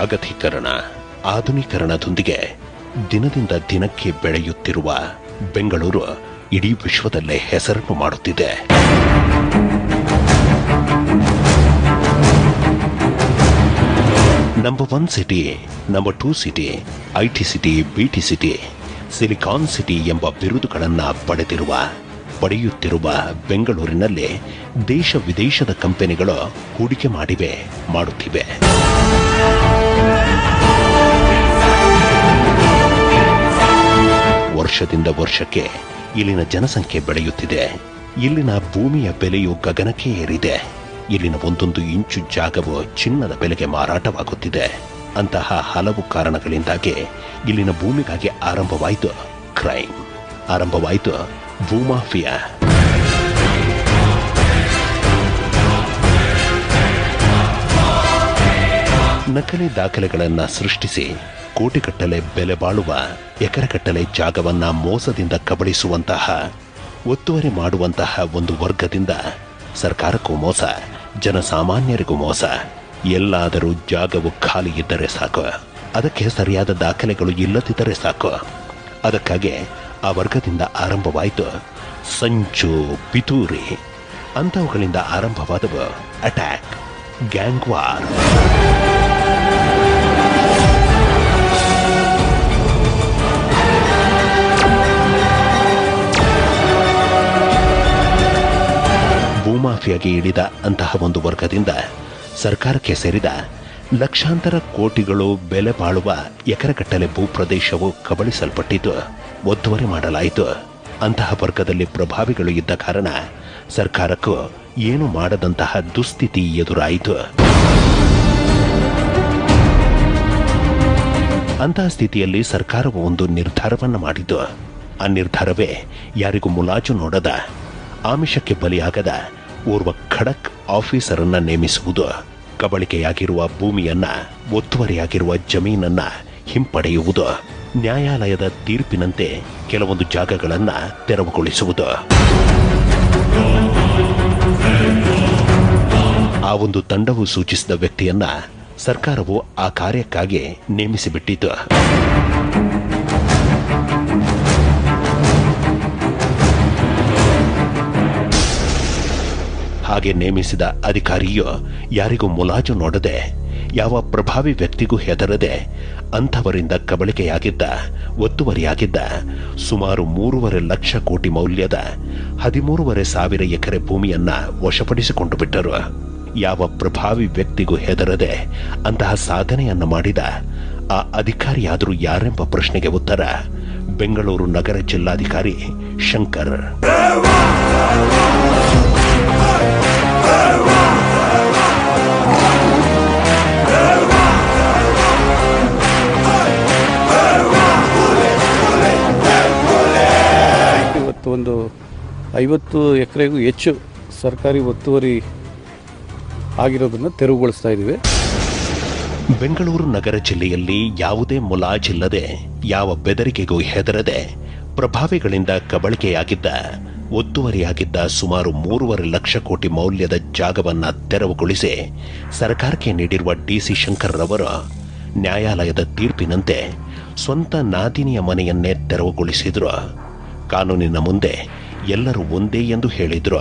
ಜಾಗತೀಕರಣ, ಆಧುನೀಕರಣದೊಂದಿಗೆ ದಿನದಿಂದ ದಿನಕ್ಕೆ ಬೆಳೆಯುತ್ತಿರುವ ಬೆಂಗಳೂರು ಇಡೀ ವಿಶ್ವದಲ್ಲೇ ಹೆಸರನ್ನು ಮಾಡುತ್ತಿದೆ. Number 1 city, number 2 city, IT city, BT city, silicon city ಎಂಬ ಬಿರುದುಗಳನ್ನು ಪಡೆಯುತ್ತಿರುವ ಬೆಂಗಳೂರಿನಲ್ಲಿ ದೇಶ ವಿದೇಶದ ಕಂಪನಿಗಳು ಹೂಡಿಕೆ ಮಾಡುತ್ತಿವೆ. ವರ್ಷದಿಂದ ವರ್ಷಕ್ಕೆ ಇಲ್ಲಿನ ಜನಸಂಖ್ಯೆ ಬೆಳೆಯುತ್ತಿದೆ. ಇಲ್ಲಿನ ಭೂಮಿಯ ಬೆಲೆಯು ಗಗನಕ್ಕೆ ಏರಿದೆ. ಇಲ್ಲಿನ ಒಂದೊಂದು ಇಂಚು ಜಾಗವು ಚಿನ್ನದ ಬೆಲೆಗೆ ಮಾರಾಟವಾಗುತ್ತಿದೆ. ಅಂತಹ ಹಲವು ಕಾರಣಗಳಿಂದಾಗಿ ಇಲ್ಲಿನ ಭೂಮಿಗಾಗಿ ಆರಂಭವಾಯಿತು ಕ್ರೈಮ್, ಆರಂಭವಾಯಿತು ಭೂಮಾಫಿಯಾ. ನಕಲಿ ದಾಖಲೆಗಳನ್ನು ಸೃಷ್ಟಿಸಿ ಕೋಟಿಗಟ್ಟಲೆ ಬೆಲೆ ಬಾಳುವ ಎಕರೆಗಟ್ಟಲೆ ಜಾಗವನ್ನ ಮೋಸದಿಂದ ಕಬಳಿಸುವಂತಹ, ಒತ್ತುವರಿ ಮಾಡುವಂತಹ ಒಂದು ವರ್ಗದಿಂದ ಸರ್ಕಾರಕ್ಕೂ ಮೋಸ, ಜನಸಾಮಾನ್ಯರಿಗೂ ಮೋಸ. ಎಲ್ಲಾದರೂ ಜಾಗವು ಖಾಲಿ ಇದ್ದರೆ ಸಾಕು, ಅದಕ್ಕೆ ಸರಿಯಾದ ದಾಖಲೆಗಳು ಇಲ್ಲದಿದ್ದರೆ ಸಾಕು. ಅದಕ್ಕಾಗಿ ಆ ವರ್ಗದಿಂದ ಆರಂಭವಾಯಿತು ಸಂಚು, ಪಿತೂರಿ. ಅಂಥವುಗಳಿಂದ ಆರಂಭವಾದವು ಅಟ್ಯಾಕ್, ಗ್ಯಾಂಗ್ ವಾರ್. ಭೂಮಾಫಿಯಾಗಿ ಇಳಿದ ಅಂತಹ ಒಂದು ವರ್ಗದಿಂದ ಸರ್ಕಾರಕ್ಕೆ ಸೇರಿದ ಲಕ್ಷಾಂತರ ಕೋಟಿಗಳು ಬೆಲೆ ಬಾಳುವ ಎಕರೆಗಟ್ಟಲೆ ಭೂಪ್ರದೇಶವು ಕಬಳಿಸಲ್ಪಟ್ಟಿತು, ಒತ್ತುವರಿ ಮಾಡಲಾಯಿತು. ಅಂತಹ ವರ್ಗದಲ್ಲಿ ಪ್ರಭಾವಿಗಳು ಇದ್ದ ಕಾರಣ ಸರ್ಕಾರಕ್ಕೂ ಏನು ಮಾಡದಂತಹ ದುಸ್ಥಿತಿ ಎದುರಾಯಿತು. ಅಂತಹ ಸ್ಥಿತಿಯಲ್ಲಿ ಸರ್ಕಾರವು ಒಂದು ನಿರ್ಧಾರವನ್ನು ಮಾಡಿತು. ಆ ನಿರ್ಧಾರವೇ ಯಾರಿಗೂ ಮುಲಾಜು ನೋಡದ, ಆಮಿಷಕ್ಕೆ ಬಲಿಯಾಗದ ಓರ್ವ ಖಡಕ್ ಆಫೀಸರನ್ನ ನೇಮಿಸುವುದು. ಕಬಳಿಕೆಯಾಗಿರುವ ಭೂಮಿಯನ್ನ, ಒತ್ತುವರಿಯಾಗಿರುವ ಜಮೀನನ್ನ ಹಿಂಪಡೆಯುವುದು. ನ್ಯಾಯಾಲಯದ ತೀರ್ಪಿನಂತೆ ಕೆಲವೊಂದು ಜಾಗಗಳನ್ನ ತೆರವುಗೊಳಿಸುವುದು. ಆ ಒಂದು ತಂಡವು ಸೂಚಿಸಿದ ವ್ಯಕ್ತಿಯನ್ನ ಸರ್ಕಾರವು ಆ ಕಾರ್ಯಕ್ಕಾಗಿ ನೇಮಿಸಿಬಿಟ್ಟಿತು. ಹಾಗೆ ನೇಮಿಸಿದ ಅಧಿಕಾರಿಯು ಯಾರಿಗೂ ಮುಲಾಜು ನೋಡದೆ, ಯಾವ ಪ್ರಭಾವಿ ವ್ಯಕ್ತಿಗೂ ಹೆದರದೆ ಅಂಥವರಿಂದ ಕಬಳಿಕೆಯಾಗಿದ್ದ, ಒತ್ತುವರಿಯಾಗಿದ್ದ ಸುಮಾರು 3.5 ಲಕ್ಷ ಕೋಟಿ ಮೌಲ್ಯದ 13,500 ಎಕರೆ ಭೂಮಿಯನ್ನ ವಶಪಡಿಸಿಕೊಂಡು ಬಿಟ್ಟರು. ಯಾವ ಪ್ರಭಾವಿ ವ್ಯಕ್ತಿಗೂ ಹೆದರದೆ ಅಂತಹ ಸಾಧನೆಯನ್ನ ಮಾಡಿದ ಆ ಅಧಿಕಾರಿಯಾದರೂ ಯಾರೆಂಬ ಪ್ರಶ್ನೆಗೆ ಉತ್ತರ ಬೆಂಗಳೂರು ನಗರ ಜಿಲ್ಲಾಧಿಕಾರಿ ಶಂಕರ್. ಒಂದು 50 ಎಕರೆಗೂ ಹೆಚ್ಚು ಸರ್ಕಾರಿ ಒತ್ತುವರಿ ಆಗಿರೋದನ್ನು ತೆರವುಗೊಳಿಸ್ತಾ ಇದ್ದೀವಿ. ಬೆಂಗಳೂರು ನಗರ ಜಿಲ್ಲೆಯಲ್ಲಿ ಯಾವುದೇ ಮುಲಾಜಿಲ್ಲದೆ, ಯಾವ ಬೆದರಿಕೆಗೂ ಹೆದರದೆ ಪ್ರಭಾವಿಗಳಿಂದ ಕಬಳಿಕೆಯಾಗಿದ್ದ, ಒತ್ತುವರಿಯಾಗಿದ್ದ ಸುಮಾರು 3.5 ಲಕ್ಷ ಕೋಟಿ ಮೌಲ್ಯದ ಜಾಗವನ್ನ ತೆರವುಗೊಳಿಸಿ ಸರ್ಕಾರಕ್ಕೆ ನೀಡಿರುವ ಡಿಸಿ ಶಂಕರ್ ರವರು ನ್ಯಾಯಾಲಯದ ತೀರ್ಪಿನಂತೆ ಸ್ವಂತ ನಾದಿನಿಯ ಮನೆಯನ್ನೇ ತೆರವುಗೊಳಿಸಿದ್ರು. ಕಾನೂನಿನ ಮುಂದೆ ಎಲ್ಲರೂ ಒಂದೇ ಎಂದು ಹೇಳಿದ್ರು.